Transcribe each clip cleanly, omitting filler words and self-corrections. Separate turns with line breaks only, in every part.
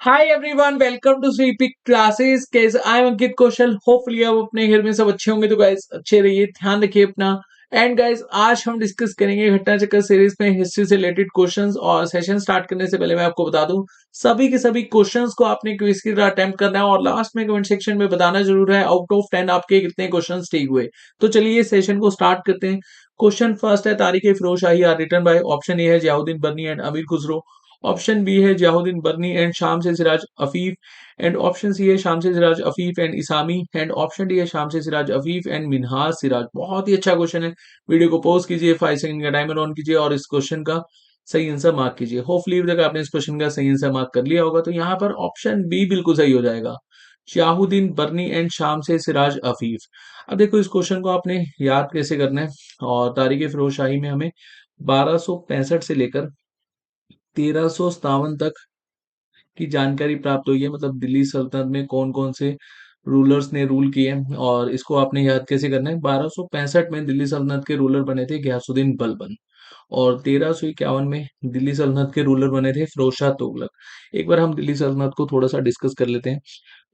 Hi everyone, welcome to स्वीपिक classes. Guys, I am Ankit Kaushal. Hopefully आप अपने घर में सब अच्छे होंगे। तो गाइस, अच्छे रहिए, ध्यान रखिए अपना। एंड गाइस, आज हम डिस्कस करेंगे घटना चक्र सीरीज में हिस्ट्री से रिलेटेड क्वेश्चंस। और सेशन स्टार्ट करने से पहले मैं आपको बता दूं, सभी के सभी क्वेश्चंस को आपने क्विज की तरह अटेम्प्ट करना है और लास्ट में कमेंट सेक्शन में बताना जरूर है आउट ऑफ 10 आपके कितने क्वेश्चन ठीक हुए। तो चलिए सेशन को स्टार्ट करते हैं। क्वेश्चन फर्स्ट है, Tarikh Firoz Shahi are written by, option A है जियाउद्दीन बर्नी एंड अमीर खुसरो। ऑप्शन बी है जियाउद्दीन बर्नी एंड शाम से Siraj Afif. And option C है शाम से Siraj Afif and Isami. And option D है शाम से सिराज अफीफ एंड मिनहाज सिराज। बहुत ही अच्छा क्वेश्चन है। वीडियो को पॉज कीजिए, 5 सेकंड का टाइमर ऑन कीजिए और इस क्वेश्चन का सही आंसर मार्क कीजिए। होपफुली अभी तक आपने इस क्वेश्चन का सही आंसर मार्क कर लिया होगा। तो यहाँ पर ऑप्शन बी बिल्कुल सही हो जाएगा, शहाबुद्दीन बर्नी एंड शाम से सिराज अफीफ। अब देखो, इस क्वेश्चन को आपने याद कैसे करना है। और तारीख फिरोज शाही में हमें 1265 से लेकर 1357 तक की जानकारी प्राप्त हुई है। मतलब दिल्ली सल्तनत में कौन कौन से रूलर्स ने रूल किए हैं। और इसको आपने याद कैसे करना है। 1265 में दिल्ली सल्तनत के रूलर बने थे गयासुद्दीन बलबन। और 1351 में दिल्ली सल्तनत के रूलर बने थे फिरोज शाह तुगलक। एक बार हम दिल्ली सल्तनत को थोड़ा सा डिस्कस कर लेते हैं।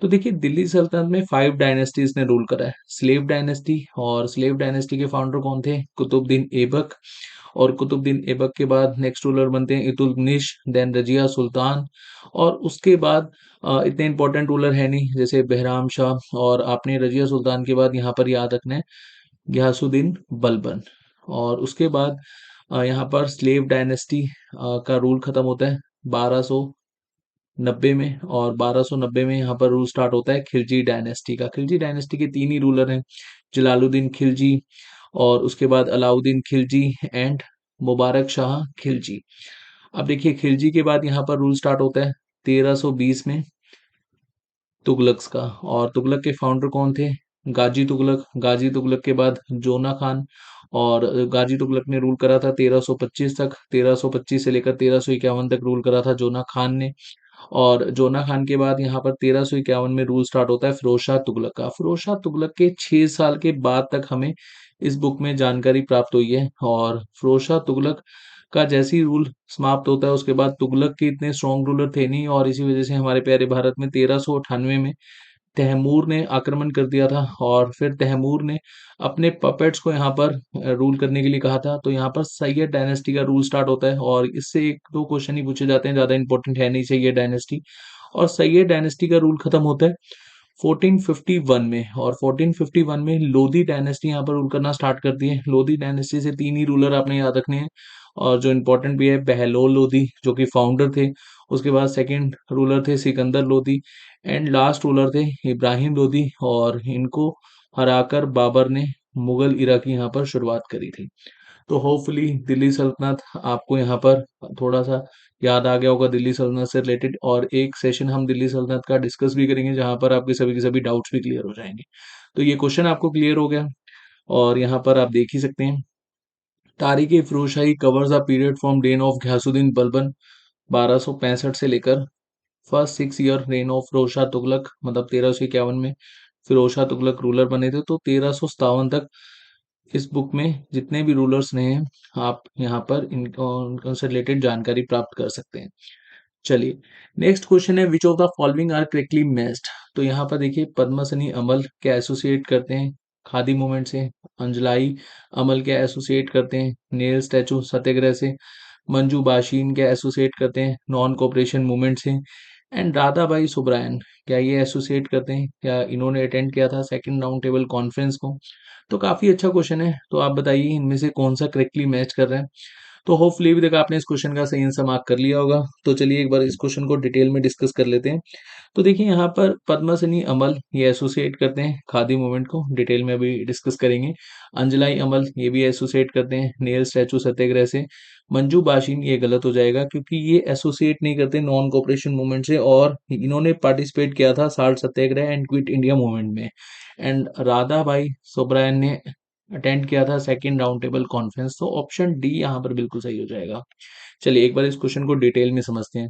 तो देखिए, दिल्ली सल्तनत में 5 डायनेस्टीज ने रूल करा है। स्लेव डायनेस्टी, और स्लेव डायनेस्टी के फाउंडर कौन थे? कुतुबुद्दीन ऐबक। और कुतुबुद्दीन ऐबक के बाद नेक्स्ट रूलर बनते हैं इतुलमिश, देन रजिया सुल्तान। और उसके बाद इतने इंपॉर्टेंट रूलर है नहीं जैसे बहराम शाह। और आपने रजिया सुल्तान के बाद यहाँ पर याद रखना है गयासुद्दीन बलबन। और उसके बाद यहाँ पर स्लेव डायनेस्टी का रूल खत्म होता है 1290 में। और 1290 में यहाँ पर रूल स्टार्ट होता है खिलजी डायनेस्टी का। खिलजी डायनेस्टी के तीन ही रूलर हैं, जलालुद्दीन खिलजी, और उसके बाद अलाउद्दीन खिलजी एंड मुबारक शाह खिलजी। अब देखिए, खिलजी के बाद यहाँ पर रूल स्टार्ट होता है 1320 में तुगलक्स का। और तुगलक के फाउंडर कौन थे? गाजी तुगलक। गाजी तुगलक के बाद जोना खान। और गाजी तुगलक ने रूल करा था 1325 तक। 1325 से लेकर 1351 तक रूल करा था जोना खान ने। और जोना खान के बाद यहाँ पर 1351 में रूल स्टार्ट होता है फिरोज शाह तुगलक का। फिरोज शाह तुगलक के 6 साल के बाद तक हमें इस बुक में जानकारी प्राप्त हुई है। और फिरोज शाह तुगलक का जैसे ही रूल समाप्त होता है उसके बाद तुगलक के इतने स्ट्रॉन्ग रूलर थे नहीं, और इसी वजह से हमारे प्यारे भारत में 1398 में तैमूर ने आक्रमण कर दिया था। और फिर तैमूर ने अपने पपेट्स को यहाँ पर रूल करने के लिए कहा था। तो यहाँ पर सैयद डायनेस्टी का रूल स्टार्ट होता है। और इससे एक दो क्वेश्चन ही पूछे जाते हैं, ज्यादा इंपॉर्टेंट है नहीं सैयद डायनेस्टी। और सैयद डायनेस्टी का रूल खत्म होता है 1451 में। और 1451 में लोधी डायनेस्टी यहाँ पर रूल करना स्टार्ट करती है। लोधी डायनेस्टी से तीन ही रूलर आपने याद रखने हैं, और जो इम्पोर्टेंट भी है, बहलोल लोधी जो कि फाउंडर थे। उसके बाद सेकंड रूलर थे Sikandar Lodhi. And last ruler थे इब्राहिम लोधी। और इनको हराकर बाबर ने मुगल इरा की यहाँ पर शुरुआत करी थी। तो होपफुली दिल्ली सल्तनत आपको यहाँ पर थोड़ा सा याद आ गया होगा दिल्ली सल्तनत से रिलेटेड। और एक सेशन हम दिल्ली सल्तनत का डिस्कस भी करेंगे जहां पर आपके सभी के सभी डाउट्स भी क्लियर हो जाएंगे। तो ये क्वेश्चन आपको क्लियर हो गया। और यहाँ पर आप देख ही सकते हैं, Tarikh Firozshahi covers the period from reign of Ghiyasuddin Balban 1265 से लेकर first 6 year reign of Firoz Shah Tughlaq, मतलब 1351 में फिरोज शाह तुगलक रूलर बने थे। तो 1357 तक इस बुक में जितने भी रूलर्स रहे हैं, आप यहाँ पर इनसे रिलेटेड जानकारी प्राप्त कर सकते हैं। चलिए, नेक्स्ट क्वेश्चन है, which of the following are correctly matched. तो यहाँ पर देखिए, पद्मसनी अमल क्या एसोसिएट करते हैं खादी मूवमेंट से। अंजलाई अमल क्या एसोसिएट करते हैं नेल स्टैचू सत्याग्रह से। मंजू बाशीन क्या एसोसिएट करते हैं नॉन कोऑपरेशन मूवमेंट से। एंड राधा भाई सुब्रायन क्या ये एसोसिएट करते हैं, क्या इन्होंने अटेंड किया था सेकंड राउंड टेबल कॉन्फ्रेंस को। तो काफी अच्छा क्वेश्चन है। तो आप बताइए इनमें से कौन सा करेक्टली मैच कर रहा है। तो होपफुली अभी तक आपने इस क्वेश्चन का सही आंसर मार्क कर लिया होगा। तो चलिए एक बार इस क्वेश्चन को डिटेल में डिस्कस कर लेते हैं। तो देखिए, यहाँ पर पद्मसनी अमल ये एसोसिएट करते हैं खादी मूवमेंट को, डिटेल में अभी डिस्कस करेंगे। अंजलाई अमल ये भी एसोसिएट करते हैं नेल स्टैचू सत्याग्रह से। मंजू बाशिन ये गलत हो जाएगा क्योंकि ये एसोसिएट नहीं करते नॉन कोऑपरेशन मूवमेंट से, और इन्होंने पार्टिसिपेट किया था salt Satyagraha and quit India movement में। एंड राधा भाई सुब्रायन ने अटेंड किया था सेकंड राउंड टेबल कॉन्फ्रेंस। तो ऑप्शन डी यहाँ पर बिल्कुल सही हो जाएगा। चलिए एक बार इस क्वेश्चन को डिटेल में समझते हैं।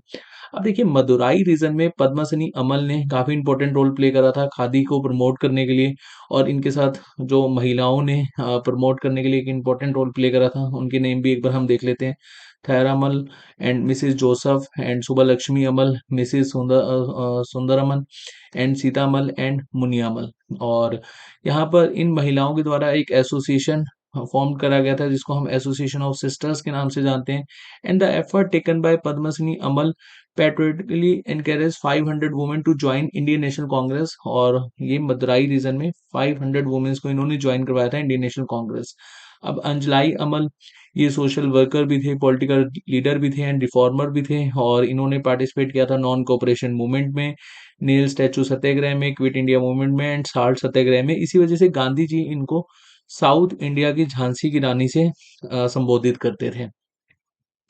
अब देखिए, मदुराई रीजन में पद्मसनी अमल ने काफी इंपॉर्टेंट रोल प्ले करा था खादी को प्रमोट करने के लिए। और इनके साथ जो महिलाओं ने प्रमोट करने के लिए एक इंपॉर्टेंट रोल प्ले करा था, उनके नेम भी एक बार हम देख लेते हैं। Thairammal and Mrs Joseph and Subbalakshmi Ammal, Mrs Sundaraman and Seethammal and Muniammal. और यहाँ पर इन महिलाओं के द्वारा एक एसोसिएशन फॉर्म करा गया था जिसको हम एसोसिएशन ऑफ सिस्टर्स के नाम से जानते हैं। And the effort taken by Padmashri Ammal patriotically encourage 500 women to join Indian National Congress. और ये मदुराई रीजन में 500 वुमेन्स को इन्होंने ज्वाइन करवाया था इंडियन नेशनल कांग्रेस। अब अंजलाई अमल ये सोशल वर्कर भी थे, पॉलिटिकल लीडर भी थे एंड रिफॉर्मर भी थे, और इन्होंने पार्टिसिपेट किया था नॉन कोऑपरेशन मूवमेंट में, नील स्टैचू सत्याग्रह में, क्विट इंडिया मूवमेंट में एंड साल्ट सत्याग्रह में। इसी वजह से गांधी जी इनको साउथ इंडिया की झांसी की रानी से संबोधित करते थे।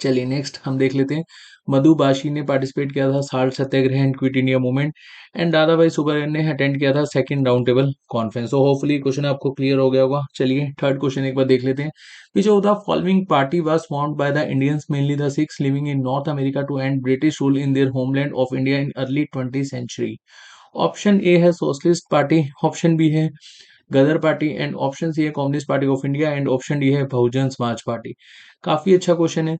चलिए नेक्स्ट हम देख लेते हैं। मधुबाशी ने पार्टिसिपेट किया था salt Satyagraha and quit India movement. And दादा भाई सुब्बारायन ने अटेंड किया था सेकंड राउंड टेबल कॉन्फ्रेंस। तो होपफुली क्वेश्चन आपको क्लियर हो गया होगा। चलिए थर्ड क्वेश्चन एक बार देख लेते हैं। Which of the following party was formed by the Indians mainly the Sikhs living in North America to end British rule in their homeland of India in early 20th century? Option A है socialist party, option B है Ghadar party and option C है communist party of India and option D है बहुजन समाज party. काफी अच्छा question है।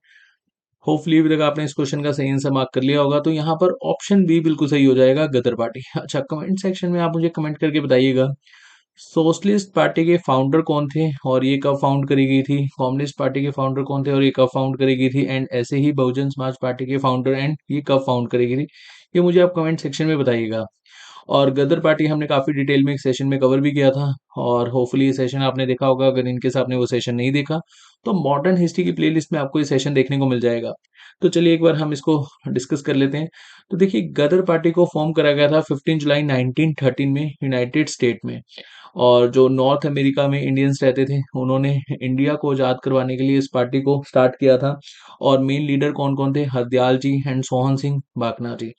Hopefully अभी तक आपने इस क्वेश्चन का सही आंसर मार्क कर लिया होगा। तो यहाँ पर ऑप्शन बी बिल्कुल सही हो जाएगा, गदर पार्टी। अच्छा, कमेंट सेक्शन में आप मुझे कमेंट करके बताइएगा सोशलिस्ट पार्टी के फाउंडर कौन थे और ये कब फाउंड करी गई थी, कम्युनिस्ट पार्टी के फाउंडर कौन थे और ये कब फाउंड करी गई थी, एंड ऐसे ही बहुजन समाज पार्टी के फाउंडर एंड ये कब फाउंड करी गई थी, ये मुझे आप कमेंट सेक्शन में बताइएगा। और गदर पार्टी हमने काफी डिटेल में एक सेशन में कवर भी किया था, और होपफुली ये सेशन आपने देखा होगा। अगर इनकेस आपने वो सेशन नहीं देखा तो मॉडर्न हिस्ट्री की प्लेलिस्ट में आपको ये सेशन देखने को मिल जाएगा। तो चलिए एक बार हम इसको डिस्कस कर लेते हैं। तो देखिए, गदर पार्टी को फॉर्म करा गया था 15 जुलाई 1913 में यूनाइटेड स्टेट में। और जो नॉर्थ अमेरिका में इंडियंस रहते थे उन्होंने इंडिया को आज़ाद करवाने के लिए इस पार्टी को स्टार्ट किया था। और मेन लीडर कौन कौन थे, हरदयाल जी एंड सोहन सिंह भाकना जी।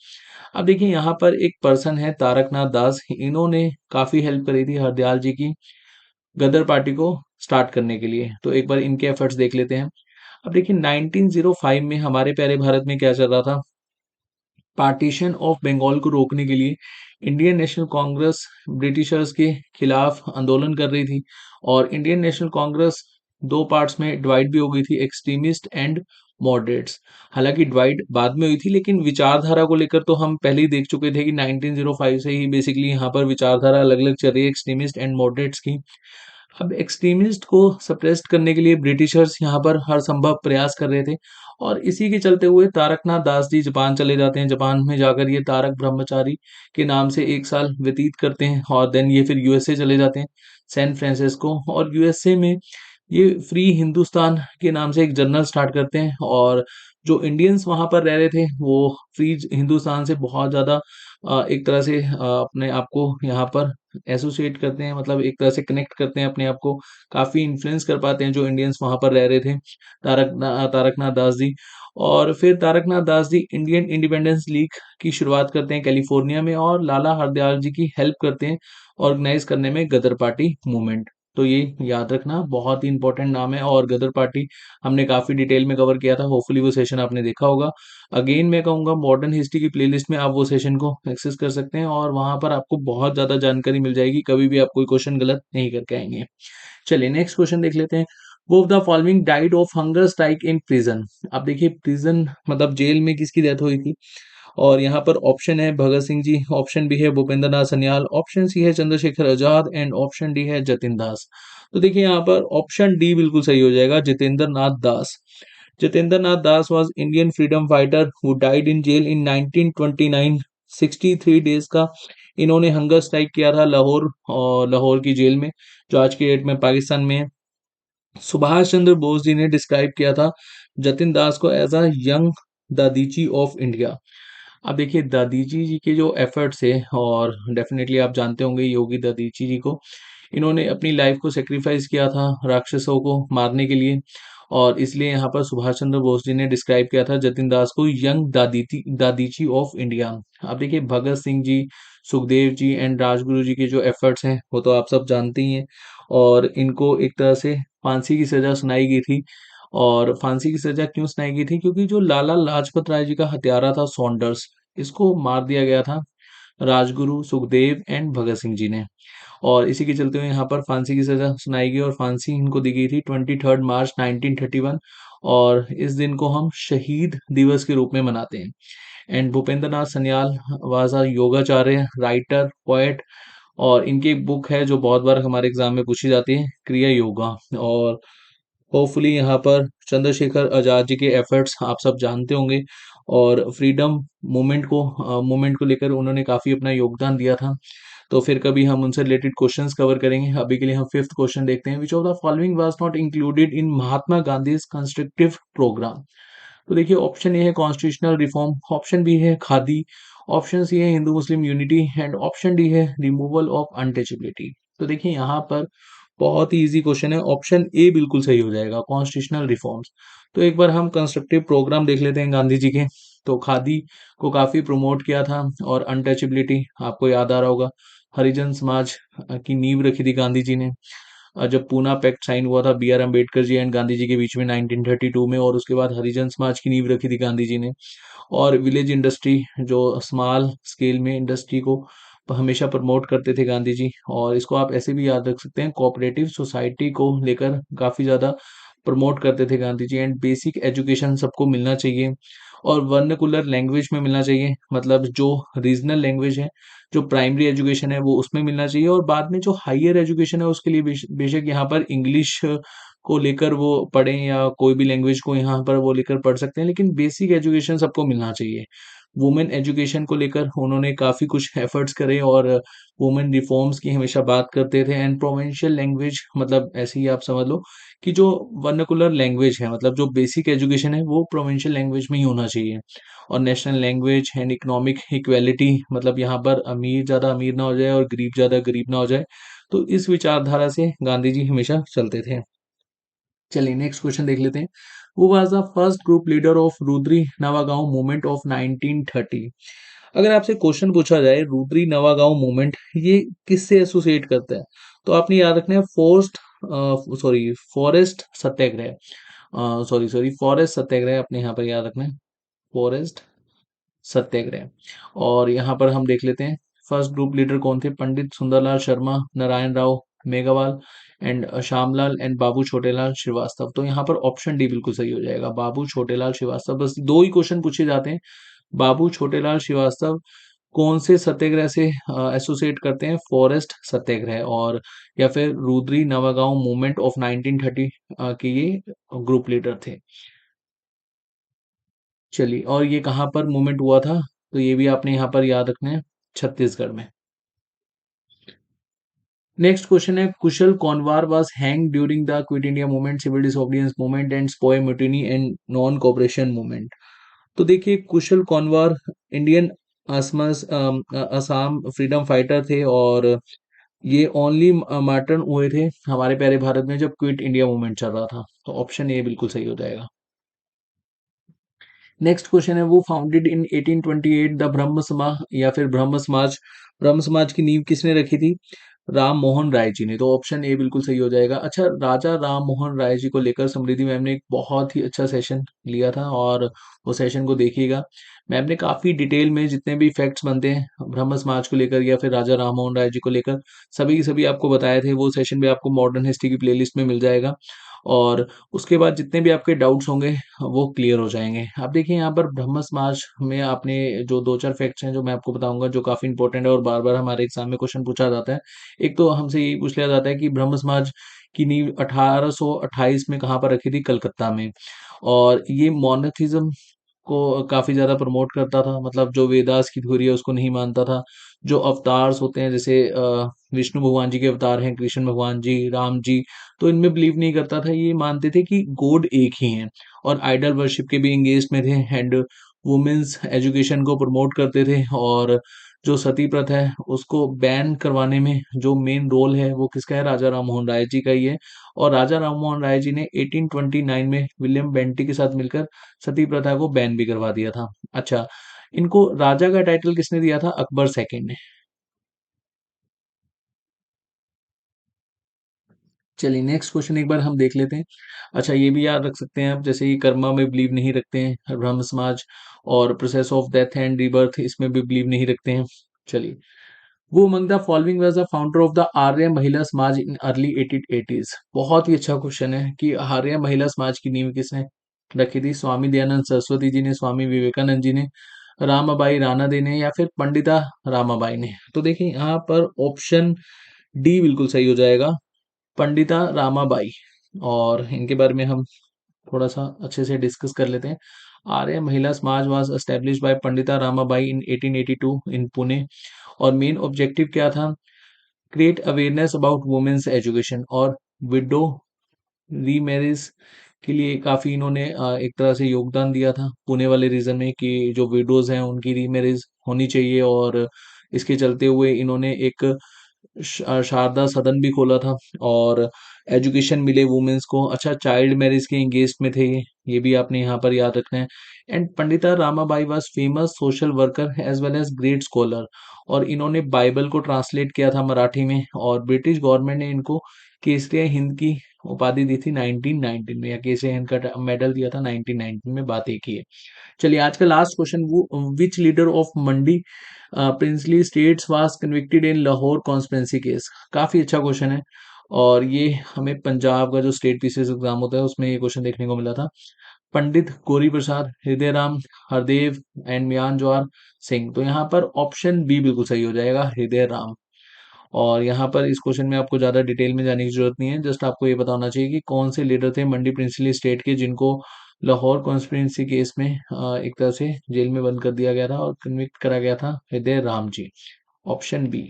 अब देखिए यहाँ पर एक पर्सन है तारकनाथ दास, इन्होंने काफी हेल्प करी थी हरदयाल जी की गदर पार्टी को स्टार्ट करने के लिए। तो एक बार इनके एफर्ट्स देख लेते हैं। अब देखिए 1905 में हमारे प्यारे भारत में क्या चल रहा था, पार्टीशन ऑफ बंगाल को रोकने के लिए इंडियन नेशनल कांग्रेस ब्रिटिशर्स के खिलाफ आंदोलन कर रही थी। और इंडियन नेशनल कांग्रेस दो पार्ट्स में डिवाइड भी हो गई थी, एक्सट्रीमिस्ट एंड मॉडरेट्स। हालांकि डिवाइड बाद में हुई थी, लेकिन विचारधारा को लेकर तो हम पहले ही देख चुके थे कि 1905 से ही बेसिकली यहाँ पर विचारधारा अलग अलग चल रही है एक्सट्रीमिस्ट एंड मॉडरेट्स की। अब एक्सट्रीमिस्ट को सप्रेस्ड करने के लिए ब्रिटिशर्स यहाँ पर हर संभव प्रयास कर रहे थे। और इसी के चलते हुए तारकनाथ दास जी जापान चले जाते हैं। जापान में जाकर ये तारक ब्रह्मचारी के नाम से एक साल व्यतीत करते हैं, और देन ये फिर यूएसए चले जाते हैं, सैन फ्रांसिस्को। और यूएसए में ये फ्री हिंदुस्तान के नाम से एक जर्नल स्टार्ट करते हैं। और जो इंडियंस वहां पर रह रहे थे वो फ्री हिंदुस्तान से बहुत ज्यादा एक तरह से अपने आप को यहाँ पर एसोसिएट करते हैं, मतलब एक तरह से कनेक्ट करते हैं अपने आप को, काफी इन्फ्लुएंस कर पाते हैं जो इंडियंस वहां पर रह रहे थे, तारकनाथ दास जी। और फिर Taraknath Das ji Indian independence league की शुरुआत करते हैं कैलिफोर्निया में, और लाला हरदयाल जी की हेल्प करते हैं ऑर्गेनाइज करने में गदर पार्टी मूवमेंट। तो ये याद रखना, बहुत ही इंपॉर्टेंट नाम है। और गदर पार्टी हमने काफी डिटेल में कवर किया था, होपफुली वो सेशन आपने देखा होगा। अगेन मैं कहूंगा मॉडर्न हिस्ट्री की प्लेलिस्ट में आप वो सेशन को एक्सेस कर सकते हैं, और वहां पर आपको बहुत ज्यादा जानकारी मिल जाएगी, कभी भी आप कोई क्वेश्चन गलत नहीं करके आएंगे। चलिए नेक्स्ट क्वेश्चन देख लेते हैं। वो of the following died of hunger strike in prison. अब देखिए प्रिजन मतलब जेल में किसकी डेथ हुई थी, और यहाँ पर ऑप्शन है भगत सिंह जी, ऑप्शन बी है भूपेंद्र नाथ सन्याल, ऑप्शन सी है Chandrashekhar Azad and option D है जतिन दास। तो देखिए यहाँ पर ऑप्शन डी बिल्कुल सही हो जाएगा, Jitendra Nath Das. Jitendra Nath Das was Indian freedom fighter who died in jail in 1929, 63 days का इन्होंने हंगर स्ट्राइक किया था लाहौर, और लाहौर की जेल में, जो आज की डेट में पाकिस्तान में है। सुभाष चंद्र बोस जी ने डिस्क्राइब किया था जतिन दास को as a young Dadhichi of India. अब देखिए दादीजी जी के जो एफर्ट्स है, और डेफिनेटली आप जानते होंगे योगी दादीजी जी को, इन्होंने अपनी लाइफ को सेक्रीफाइस किया था राक्षसों को मारने के लिए। और इसलिए यहाँ पर सुभाष चंद्र बोस जी ने डिस्क्राइब किया था जतिन दास को यंग दादीची ऑफ इंडिया। अब देखिए भगत सिंह जी, सुखदेव जी एंड राजगुरु जी के जो एफर्ट्स हैं वो तो आप सब जानते ही हैं। और इनको एक तरह से फांसी की सजा सुनाई गई थी। और फांसी की सजा क्यों सुनाई गई थी, क्योंकि जो लाला लाजपत राय जी का हत्यारा था सॉन्डर्स, इसको मार दिया गया था राजगुरु, सुखदेव एंड भगत सिंह जी ने। और इसी के चलते हुए यहाँ पर फांसी की सजा सुनाई गई, और फांसी इनको दी गई थी 23 मार्च 1931। और इस दिन को हम शहीद दिवस के रूप में मनाते हैं। And Bhupendra Nath Sanyal was a yogacharya, writer, poet, और इनकी एक बुक है जो बहुत बार हमारे एग्जाम में पूछी जाती है, क्रिया योगा। और होपफुली यहाँ पर चंद्रशेखर आजाद जी के एफर्ट्स आप सब जानते होंगे, और फ्रीडम मूवमेंट को लेकर उन्होंने काफ़ी अपना योगदान दिया था। तो फिर कभी हम उनसे रिलेटेड क्वेश्चंस कवर करेंगे। अभी के लिए हम फिफ्थ क्वेश्चन देखते हैं, which of the following was not included in Mahatma Gandhi constructive program. तो देखिए, ऑप्शन ए है कॉन्स्टिट्यूशनल रिफॉर्म, ऑप्शन बी है खादी, ऑप्शन सी है Hindu Muslim unity, and option D है रिमूवल ऑफ अनटचेबिलिटी। तो देखिए यहाँ पर बहुत ही इजी क्वेश्चन है, ऑप्शन ए बिल्कुल सही हो जाएगा, कॉन्स्टिट्यूशनल रिफॉर्म्स। तो एक बार हम कंस्ट्रक्टिव प्रोग्राम देख लेते हैं गांधी जी के। तो खादी को काफी प्रमोट किया था, और अनटचेबिलिटी आपको याद आ रहा होगा, हरिजन समाज की नींव रखी थी गांधी जी ने। जब पूना पैक्ट साइन हुआ था B R Ambedkar ji and Gandhi ji के बीच में 1932 में, और उसके बाद हरिजन समाज की नींव रखी थी गांधी जी ने। और विलेज इंडस्ट्री, जो स्मॉल स्केल में इंडस्ट्री को हमेशा प्रमोट करते थे गांधी जी। और इसको आप ऐसे भी याद रख सकते हैं, कोऑपरेटिव सोसाइटी को लेकर काफी ज्यादा प्रमोट करते थे Gandhi ji. And basic education सबको मिलना चाहिए, और वर्नाकुलर लैंग्वेज में मिलना चाहिए, मतलब जो रीजनल लैंग्वेज है, जो प्राइमरी एजुकेशन है वो उसमें मिलना चाहिए, और बाद में जो हायर एजुकेशन है उसके लिए बेशक यहाँ पर इंग्लिश को लेकर वो पढ़ें, या कोई भी लैंग्वेज को यहाँ पर वो लेकर पढ़ सकते हैं, लेकिन बेसिक एजुकेशन सबको मिलना चाहिए। वुमेन एजुकेशन को लेकर उन्होंने काफी कुछ एफर्ट्स करे, और वुमेन रिफॉर्म्स की हमेशा बात करते थे। एंड प्रोविंशियल लैंग्वेज, मतलब ऐसे ही आप समझ लो कि जो वर्नाकुलर लैंग्वेज है, मतलब जो बेसिक एजुकेशन है वो प्रोविंशियल लैंग्वेज में ही होना चाहिए। और national language and economic equality, मतलब यहाँ पर अमीर ज्यादा अमीर ना हो जाए और गरीब ज्यादा गरीब ना हो जाए। तो इस विचारधारा से गांधी जी हमेशा चलते थे। चलिए नेक्स्ट क्वेश्चन देख लेते हैं। Who was the first group leader of Rudri Navagaon movement of 1930। अगर आपसे क्वेश्चन पूछा जाए रुद्री नवागांव मूवमेंट ये किससे एसोसिएट करता है, तो आपने याद रखना है फॉरेस्ट सत्याग्रह, सॉरी फॉरेस्ट सत्याग्रह अपने यहाँ पर याद रखना है, फॉरेस्ट सत्याग्रह। और यहाँ पर हम देख लेते हैं फर्स्ट ग्रुप लीडर कौन थे, पंडित सुंदरलाल शर्मा, नारायण राव मेघवाल, एंड श्यामलाल एंड बाबू छोटेलाल श्रीवास्तव। तो यहाँ पर ऑप्शन डी बिल्कुल सही हो जाएगा, बाबू छोटेलाल श्रीवास्तव। बस दो ही क्वेश्चन पूछे जाते हैं, बाबू छोटेलाल श्रीवास्तव कौन से सत्याग्रह से एसोसिएट करते हैं, फॉरेस्ट सत्याग्रह, और या फिर रुद्री नवागांव मूवमेंट ऑफ 1930 के ये ग्रुप लीडर थे। चलिए, और ये कहाँ पर मूवमेंट हुआ था, तो ये भी आपने यहाँ पर याद रखना है, छत्तीसगढ़ में। नेक्स्ट क्वेश्चन है, Kushal Konwar was hang during the quit India movement, civil disobedience movement, and sepoy mutiny and non cooperation movement. तो देखिए, Kushal Konwar Indian Assam freedom fighter थे, और ये ओनली मार्टन हुए थे हमारे प्यारे भारत में जब क्विट इंडिया मूवमेंट चल रहा था। तो ऑप्शन ए बिल्कुल सही हो जाएगा। नेक्स्ट क्वेश्चन है, वो फाउंडेड इन 1828 द ब्रह्म समाज, या फिर ब्रह्म समाज, ब्रह्म समाज की नींव किसने रखी थी, राम मोहन राय जी ने। तो ऑप्शन ए बिल्कुल सही हो जाएगा। अच्छा, राजा राम मोहन राय जी को लेकर समृद्धि मैम ने एक बहुत ही अच्छा सेशन लिया था, और वो सेशन को देखिएगा। मैम ने काफी डिटेल में जितने भी फैक्ट्स बनते हैं ब्रह्म समाज को लेकर या फिर राजा राम मोहन राय जी को लेकर, सभी के सभी आपको बताए थे। वो सेशन भी आपको मॉडर्न हिस्ट्री की प्लेलिस्ट में मिल जाएगा, और उसके बाद जितने भी आपके डाउट्स होंगे वो क्लियर हो जाएंगे। आप देखिए, यहाँ पर ब्रह्म समाज में आपने जो दो चार फैक्ट्स हैं जो मैं आपको बताऊंगा, जो काफी इंपॉर्टेंट है और बार बार हमारे एग्जाम में क्वेश्चन पूछा जाता है। एक तो हमसे यही पूछ लिया जाता है कि ब्रह्म समाज की नींव 1828 में कहाँ पर रखी थी, कलकत्ता में। और ये मोनोथिज्म को काफी ज्यादा प्रमोट करता था, मतलब जो वेदास की थ्योरी है उसको नहीं मानता था। जो अवतार्स होते हैं, जैसे विष्णु भगवान जी के अवतार हैं, कृष्ण भगवान जी, राम जी, तो इनमें बिलीव नहीं करता था। ये मानते थे कि गॉड एक ही हैं, और आइडल वर्शिप के भी एंगेज में थे। एंड वुमेन्स एजुकेशन को प्रमोट करते थे, और जो सती प्रथा है उसको बैन करवाने में जो मेन रोल है वो किसका है, राजा राम मोहन राय जी का ही है। और राजा राम मोहन राय जी ने 1829 में विलियम बेंटी के साथ मिलकर सती प्रथा को बैन भी करवा दिया था। अच्छा, इनको राजा का टाइटल किसने दिया था, अकबर सेकंड ने। चलिए नेक्स्ट क्वेश्चन एक बार हम देख लेते हैं। अच्छा, ये भी याद रख सकते हैं आप, जैसे ये कर्मा में बिलीव नहीं रखते हैं ब्रह्म समाज, और process of death and rebirth इसमें भी बिलीव नहीं रखते हैं। चलिए, वो among the following was the founder of the Arya Mahila Samaj in early 1880s। बहुत ही अच्छा क्वेश्चन है कि आर्य महिला समाज की नींव किसने रखी थी? स्वामी दयानंद सरस्वती जी ने, स्वामी विवेकानंद जी ने, रामाबाई रानडे ने, या फिर पंडिता रामाबाई ने? तो देखिए यहाँ पर ऑप्शन डी बिल्कुल सही हो जाएगा, पंडिता रामाबाई। और इनके बारे में हम थोड़ा सा अच्छे से डिस्कस कर लेते हैं। आर्य महिला समाज was establish by Pandita Ramabai इन 1882 इन पुणे। और मेन ऑब्जेक्टिव क्या था? Create awareness about women's education और विडो रीमैरिज के लिए काफ़ी इन्होंने एक तरह से योगदान दिया था पुणे वाले रीजन में, कि जो विडोज हैं उनकी रीमैरिज होनी चाहिए। और इसके चलते हुए इन्होंने एक शारदा सदन भी खोला था, और एजुकेशन मिले वुमेन्स को। अच्छा, चाइल्ड मैरिज के अगेंस्ट में थे ये भी आपने यहाँ पर याद रखना है। And Pandita Ramabai was famous social worker as well as great scholar. और इन्होंने बाइबल को ट्रांसलेट किया था मराठी में, और ब्रिटिश गवर्नमेंट ने इनको केसरिया हिंद की उपाधि दी थी 1919 में, या केसरिया हिंद का मेडल दिया था 1919 में। बात एक ही है। चलिए आज का लास्ट क्वेश्चन, वो which leader of Mandi princely states was convicted in Lahore conspiracy case? काफी अच्छा क्वेश्चन है, और ये हमें पंजाब का जो स्टेट पीसीएस एग्जाम होता है उसमें ये क्वेश्चन देखने को मिला था। पंडित गौरी प्रसाद, हृदय राम, हरदेव एंड मियान जवार सिंह। तो यहाँ पर ऑप्शन बी बिल्कुल सही हो जाएगा, हृदय राम। और यहाँ पर इस क्वेश्चन में आपको ज्यादा डिटेल में जाने की जरूरत नहीं है, जस्ट आपको ये पता होना चाहिए कि कौन से लीडर थे मंडी प्रिंसली स्टेट के जिनको लाहौर कॉन्स्पिरेसी केस में एक तरह से जेल में बंद कर दिया गया था और कन्विक्ट करा गया था, हृदय राम जी। Option B.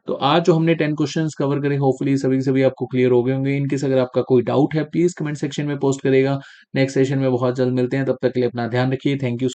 तो आज जो हमने 10 क्वेश्चंस कवर करे, होपफुली सभी के सभी आपको क्लियर हो गए होंगे। इनकेस अगर आपका कोई डाउट है प्लीज कमेंट सेक्शन में पोस्ट करेगा। नेक्स्ट सेशन में बहुत जल्द मिलते हैं, तब तक के लिए अपना ध्यान रखिए। Thank you.